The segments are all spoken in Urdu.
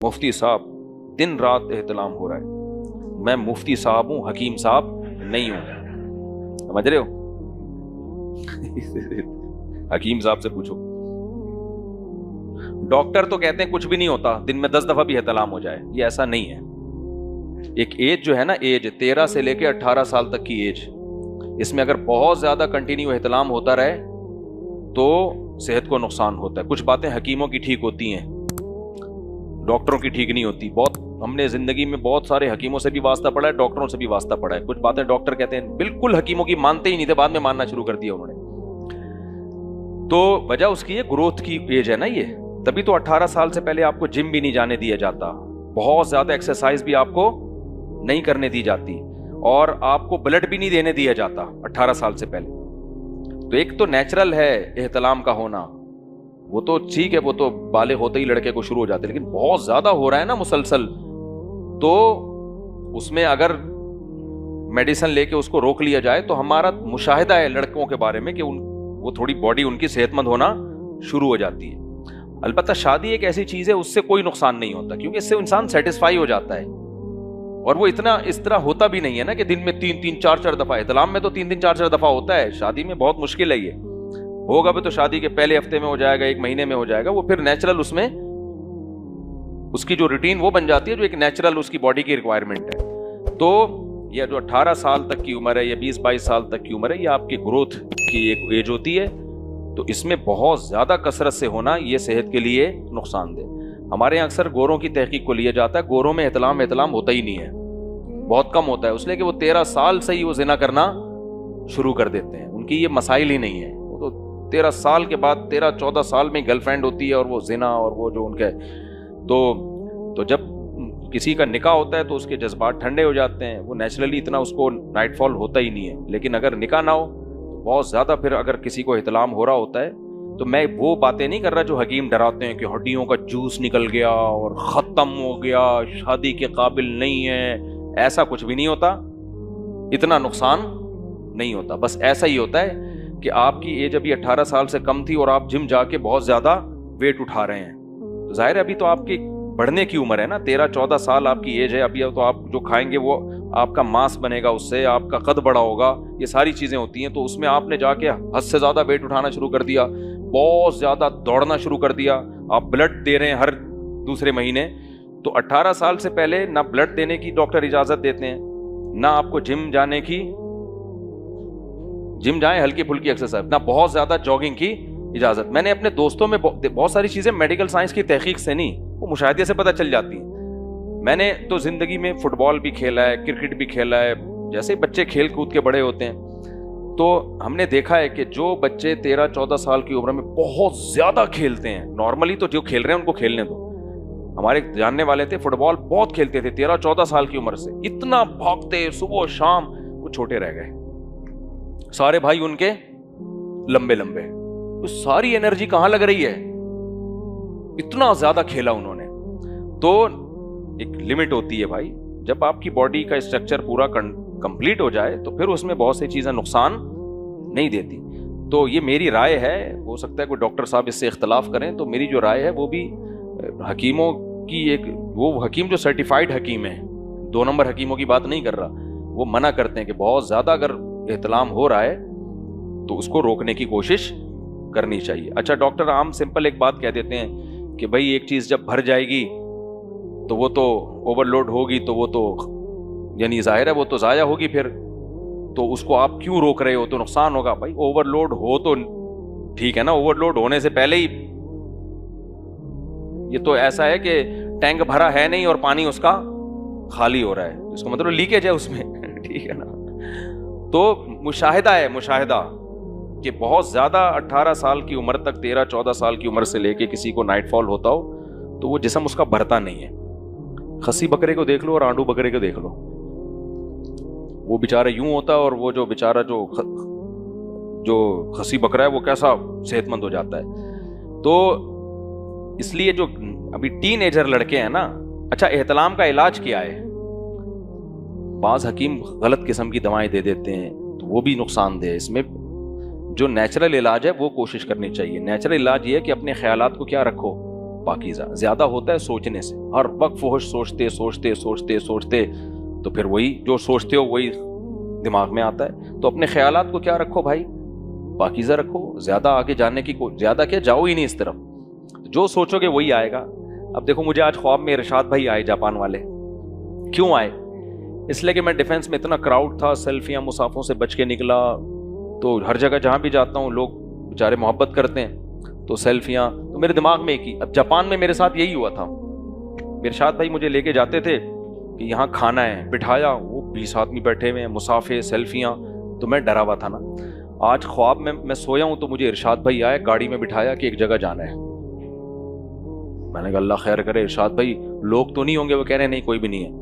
مفتی صاحب دن رات احتلام ہو رہا ہے، میں مفتی صاحب ہوں، حکیم صاحب نہیں ہوں، سمجھ رہے ہو؟ حکیم صاحب سے پوچھو۔ ڈاکٹر تو کہتے ہیں کچھ بھی نہیں ہوتا، دن میں 10 دفعہ بھی احتلام ہو جائے، یہ ایسا نہیں ہے۔ ایک ایج جو ہے نا، ایج 13 سے لے کے 18 سال تک کی ایج، اس میں اگر بہت زیادہ کنٹینیو احتلام ہوتا رہے تو صحت کو نقصان ہوتا ہے۔ کچھ باتیں حکیموں کی ٹھیک ہوتی ہیں، ڈاکٹروں کی ٹھیک نہیں ہوتی۔ بہت ہم نے زندگی میں بہت سارے حکیموں سے بھی واسطہ پڑا ہے، ڈاکٹروں سے بھی واسطہ پڑا ہے۔ کچھ باتیں ڈاکٹر کہتے ہیں بالکل حکیموں کی مانتے ہی نہیں تھے، بعد میں ماننا شروع کر دیا انہوں نے۔ تو وجہ اس کی ہے گروتھ کی ایج ہے نا یہ، تبھی تو 18 سال سے پہلے آپ کو جم بھی نہیں جانے دیا جاتا، بہت زیادہ ایکسرسائز بھی آپ کو نہیں کرنے دی جاتی، اور آپ کو بلڈ بھی نہیں دینے دیا جاتا 18 سال سے پہلے۔ تو ایک تو نیچرل ہے احتلام کا ہونا، وہ تو ٹھیک ہے، وہ تو بالغ ہوتے ہی لڑکے کو شروع ہو جاتے، لیکن بہت زیادہ ہو رہا ہے نا مسلسل، تو اس میں اگر میڈیسن لے کے اس کو روک لیا جائے تو ہمارا مشاہدہ ہے لڑکوں کے بارے میں کہ وہ تھوڑی باڈی ان کی صحت مند ہونا شروع ہو جاتی ہے۔ البتہ شادی ایک ایسی چیز ہے، اس سے کوئی نقصان نہیں ہوتا، کیونکہ اس سے انسان سیٹسفائی ہو جاتا ہے، اور وہ اتنا اس طرح ہوتا بھی نہیں ہے نا کہ دن میں 3-4 دفعہ۔ احتلام میں تو 3-4 دفعہ ہوتا ہے، شادی میں بہت مشکل ہے، یہ ہوگا بھی تو شادی کے پہلے ہفتے میں ہو جائے گا، 1 مہینے میں ہو جائے گا، وہ پھر نیچرل اس میں اس کی جو روٹین وہ بن جاتی ہے، جو ایک نیچرل اس کی باڈی کی ریکوائرمنٹ ہے۔ تو یہ جو 18 سال تک کی عمر ہے یا 20-22 سال تک کی عمر ہے، یہ آپ کی گروتھ کی ایک ایج ہوتی ہے، تو اس میں بہت زیادہ کثرت سے ہونا یہ صحت کے لیے نقصان دہ۔ ہمارے یہاں اکثر گوروں کی تحقیق کو لیا جاتا ہے، گوروں میں احتلام ہوتا ہی نہیں ہے، بہت کم ہوتا ہے، اس لیے کہ وہ 13 سال سے ہی وہ زنا کرنا شروع کر دیتے ہیں، ان کی یہ مسائل ہی نہیں ہے۔ وہ تو 13 سال کے بعد 13-14 سال میں گرل فرینڈ ہوتی ہے، اور وہ زنا اور وہ جو ان کے تو جب کسی کا نکاح ہوتا ہے تو اس کے جذبات ٹھنڈے ہو جاتے ہیں، وہ نیچرلی اتنا اس کو نائٹ فال ہوتا ہی نہیں ہے۔ لیکن اگر نکاح نہ ہو تو بہت زیادہ پھر اگر کسی کو احتلام ہو رہا ہوتا ہے، تو میں وہ باتیں نہیں کر رہا جو حکیم ڈراتے ہیں کہ ہڈیوں کا جوس نکل گیا اور ختم ہو گیا، شادی کے قابل نہیں ہے، ایسا کچھ بھی نہیں ہوتا، اتنا نقصان نہیں ہوتا۔ بس ایسا ہی ہوتا ہے کہ آپ کی ایج ابھی 18 سال سے کم تھی اور آپ جم جا کے بہت زیادہ ویٹ اٹھا رہے ہیں، تو ظاہر ہے ابھی تو آپ کی بڑھنے کی عمر ہے نا، 13-14 سال آپ کی ایج ہے ابھی، تو آپ جو کھائیں گے وہ آپ کا ماس بنے گا، اس سے آپ کا قد بڑا ہوگا، یہ ساری چیزیں ہوتی ہیں۔ تو اس میں آپ نے جا کے حد سے زیادہ ویٹ اٹھانا شروع کر دیا، بہت زیادہ دوڑنا شروع کر دیا، آپ بلڈ دے رہے ہیں ہر دوسرے مہینے، تو 18 سال سے پہلے نہ بلڈ دینے کی ڈاکٹر اجازت دیتے ہیں، نہ آپ کو جم جانے کی، جم جائیں ہلکی پھلکی ایکسرسائز، نہ بہت زیادہ جاگنگ کی اجازت۔ میں نے اپنے دوستوں میں بہت ساری چیزیں میڈیکل سائنس کی تحقیق سے نہیں، وہ مشاہدے سے پتہ چل جاتی ہیں۔ میں نے تو زندگی میں فٹ بال بھی کھیلا ہے، کرکٹ بھی کھیلا ہے، جیسے بچے کھیل کود کے بڑے ہوتے ہیں، تو ہم نے دیکھا ہے کہ جو بچے 13-14 سال کی عمر میں بہت زیادہ کھیلتے ہیں، نارملی تو جو کھیل رہے ہیں ان کو کھیلنے دو، ہمارے جاننے والے تھے فٹ بال بہت کھیلتے تھے 13-14 سال کی عمر سے، اتنا بھاگتے صبح و شام، وہ چھوٹے رہ گئے، سارے بھائی ان کے لمبے لمبے، تو ساری انرجی کہاں لگ رہی ہے، اتنا زیادہ کھیلا انہوں نے۔ تو ایک لمٹ ہوتی ہے بھائی، جب آپ کی باڈی کا اسٹرکچر پورا کمپلیٹ ہو جائے تو پھر اس میں بہت سی چیزیں نقصان نہیں دیتی۔ تو یہ میری رائے ہے، ہو سکتا ہے کوئی ڈاکٹر صاحب اس سے اختلاف کریں، تو میری جو رائے ہے وہ بھی حکیموں کی، ایک وہ حکیم جو سرٹیفائیڈ حکیم ہے، 2 نمبر حکیموں کی بات نہیں کر رہا، وہ منع کرتے ہیں کہ بہت زیادہ اگر احتلام ہو رہا ہے تو اس کو روکنے کی کوشش کرنی چاہیے۔ اچھا ڈاکٹر عام سمپل ایک بات کہہ دیتے ہیں کہ بھائی ایک چیز جب بھر جائے گی تو وہ تو اوور لوڈ ہوگی، تو وہ تو یعنی ظاہر ہے وہ تو ضائع ہوگی، پھر تو اس کو آپ کیوں روک رہے ہو، تو نقصان ہوگا۔ بھائی اوور لوڈ ہو تو ٹھیک ہے نا، اوور لوڈ ہونے سے پہلے ہی، یہ تو ایسا ہے کہ ٹینک بھرا ہے نہیں اور پانی اس کا خالی ہو رہا ہے، اس کا مطلب لیکیج ہے اس میں، ٹھیک ہے نا۔ تو مشاہدہ ہے، مشاہدہ کہ بہت زیادہ 18 سال کی عمر تک، 13-14 سال کی عمر سے لے کے کسی کو نائٹ فال ہوتا ہو تو وہ جسم اس کا بھرتا نہیں ہے۔ خسی بکرے کو دیکھ لو اور آنڈو بکرے کو دیکھ لو، وہ بیچارہ یوں ہوتا ہے، اور وہ جو بیچارہ جو خسی بکرا ہے وہ کیسا صحت مند ہو جاتا ہے۔ تو اس لیے جو ابھی ٹین ایجر لڑکے ہیں نا، اچھا احتلام کا علاج کیا ہے؟ بعض حکیم غلط قسم کی دوائیں دے دیتے ہیں تو وہ بھی نقصان دہ ہے۔ اس میں جو نیچرل علاج ہے وہ کوشش کرنی چاہیے۔ نیچرل علاج یہ ہے کہ اپنے خیالات کو کیا رکھو، پاکیزہ. زیادہ ہوتا ہے سوچنے سے, ہر وقت فحش سوچتے سوچتے سوچتے سوچتے, تو پھر وہی جو سوچتے ہو وہی دماغ میں آتا ہے. تو اپنے خیالات کو کیا رکھو بھائی, پاکیزہ رکھو. زیادہ آگے جانے کی زیادہ کیا, جاؤ ہی نہیں اس طرف, جو سوچو گے وہی آئے گا. اب دیکھو مجھے آج خواب میں ارشاد بھائی آئے, جاپان والے. کیوں آئے؟ اس لیے کہ میں ڈیفینس میں اتنا کراؤڈ تھا, سیلفیاں مسافوں سے بچ کے نکلا, تو ہر جگہ جہاں بھی جاتا ہوں لوگ بیچارے محبت کرتے ہیں, تو سیلفیاں, تو میرے دماغ میں ایک ہی. اب جاپان میں میرے ساتھ یہی ہوا تھا. ارشاد بھائی مجھے لے کے جاتے تھے کہ یہاں کھانا ہے, بٹھایا, وہ 20 آدمی بیٹھے ہوئے ہیں, مسافے, سیلفیاں, تو میں ڈرا ہوا تھا نا. آج خواب میں سویا ہوں تو مجھے ارشاد بھائی آئے, گاڑی میں بٹھایا کہ ایک جگہ جانا ہے. میں نے کہا اللہ خیر کرے. ارشاد بھائی لوگ تو نہیں ہوں گے؟ وہ کہہ رہے نہیں کوئی بھی نہیں ہے.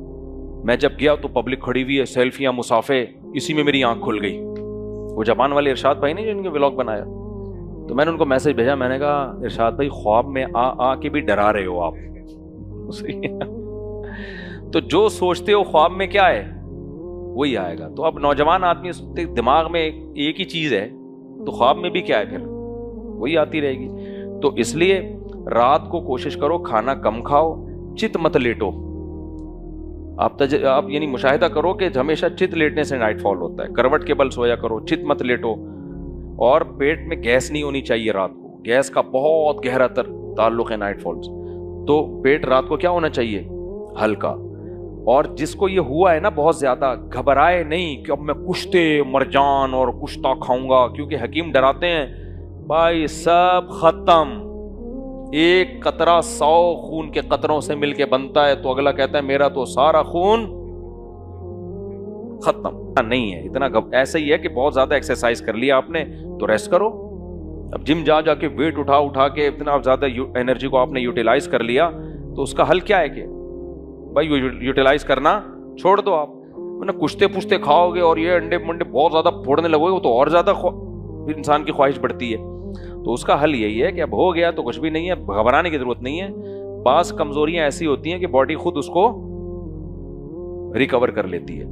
میں جب گیا تو پبلک کھڑی ہوئی ہے, سیلفیاں, مسافے, اسی میں میری آنکھ کھل گئی. وہ جاپان والے ارشاد بھائی نے جو ان کے ولاگ بنایا, تو میں نے ان کو میسج بھیجا, میں نے کہا ارشاد بھائی خواب میں آ کے بھی ڈرا رہے ہو آپ. تو جو سوچتے ہو خواب میں کیا ہے وہی آئے گا. تو اب نوجوان آدمی دماغ میں ایک ہی چیز ہے, تو خواب میں بھی کیا ہے, پھر وہی آتی رہے گی. تو اس لیے رات کو کوشش کرو کھانا کم کھاؤ, چت مت لیٹو. آپ یعنی مشاہدہ کرو کہ ہمیشہ چت لیٹنے سے نائٹ فال ہوتا ہے. کروٹ کے بل سویا کرو, چت مت لیٹو. اور پیٹ میں گیس نہیں ہونی چاہیے رات کو. گیس کا بہت گہرا تر تعلق ہے نائٹ فال سے. تو پیٹ رات کو کیا ہونا چاہیے, ہلکا. اور جس کو یہ ہوا ہے نا بہت زیادہ, گھبرائے نہیں کہ اب میں کشتے مرجان اور کشتا کھاؤں گا, کیونکہ حکیم ڈراتے ہیں بھائی سب ختم. ایک قطرہ 100 خون کے قطروں سے مل کے بنتا ہے, تو اگلا کہتا ہے میرا تو سارا خون ختم. نہیں ہے اتنا. ایسا ہی ہے کہ بہت زیادہ ایکسرسائز کر لیا آپ نے تو ریسٹ کرو. اب جم جا کے ویٹ اٹھا کے اتنا زیادہ انرجی کو آپ نے یوٹیلائز کر لیا, تو اس کا حل کیا ہے کہ بھائی یوٹیلائز کرنا چھوڑ دو. آپ کشتے پشتے کھاؤ گے اور یہ انڈے منڈے بہت زیادہ پھوڑنے لگو گے, تو اور زیادہ انسان کی خواہش بڑھتی ہے. تو اس کا حل یہی ہے کہ اب ہو گیا تو کچھ بھی نہیں ہے, گھبرانے کی ضرورت نہیں ہے. بعض کمزوریاں ایسی ہوتی ہیں کہ باڈی خود اس کو ریکور کر لیتی ہے.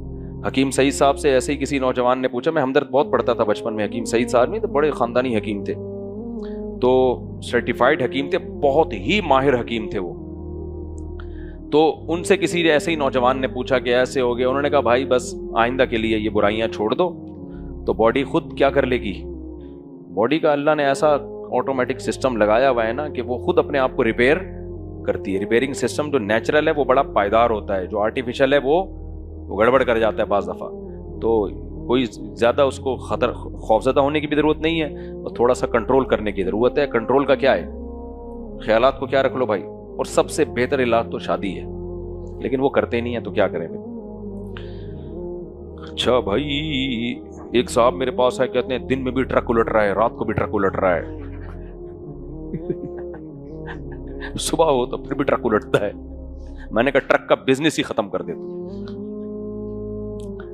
حکیم سعید صاحب سے ایسے ہی کسی نوجوان نے پوچھا, میں ہمدرد بہت پڑھتا تھا بچپن میں. حکیم سعید صاحب نہیں تو بڑے خاندانی حکیم تھے, تو سرٹیفائیڈ حکیم تھے, بہت ہی ماہر حکیم تھے وہ. تو ان سے کسی نے ایسے ہی نوجوان نے پوچھا کہ ایسے ہو گیا. انہوں نے کہا بھائی بس آئندہ کے لیے یہ برائیاں چھوڑ دو, تو باڈی خود کیا کر لے گی. باڈی کا اللہ نے ایسا آٹومیٹک سسٹم لگایا ہوا ہے نا کہ وہ خود اپنے آپ کو ریپیئر کرتی ہے. ریپیئرنگ سسٹم جو نیچرل ہے وہ بڑا پائیدار ہوتا ہے, جو آرٹیفیشل ہے وہ گڑبڑ کر جاتا ہے بعض دفعہ. تو کوئی زیادہ اس کو خوفزدہ ہونے کی بھی ضرورت نہیں ہے, اور تھوڑا سا کنٹرول کرنے کی ضرورت ہے. کنٹرول کا کیا ہے, خیالات کو کیا رکھ لو بھائی. اور سب سے بہتر علاج تو شادی ہے, لیکن وہ کرتے نہیں ہیں, تو کیا کریں پھر. اچھا بھائی ایک صاحب میرے پاس ہے, کہتے ہیں دن میں بھی ٹرک الٹ رہا ہے, رات کو بھی ٹرک الٹ رہا ہے. صبح ہو تو پھر بھی ٹرک الٹتا ہے. میں نے کہا ٹرک کا بزنس ہی ختم کر دے تو.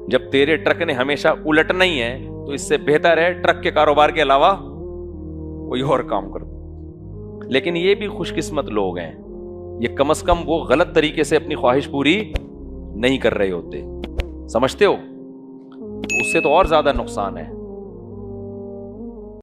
جب تیرے ٹرک نے ہمیشہ الٹنا ہی ہے تو اس سے بہتر ہے ٹرک کے کاروبار کے علاوہ کوئی اور کام کر دو. لیکن یہ بھی خوش قسمت لوگ ہیں, یہ کم از کم وہ غلط طریقے سے اپنی خواہش پوری نہیں کر رہے ہوتے, سمجھتے ہو. اس سے تو اور زیادہ نقصان ہے.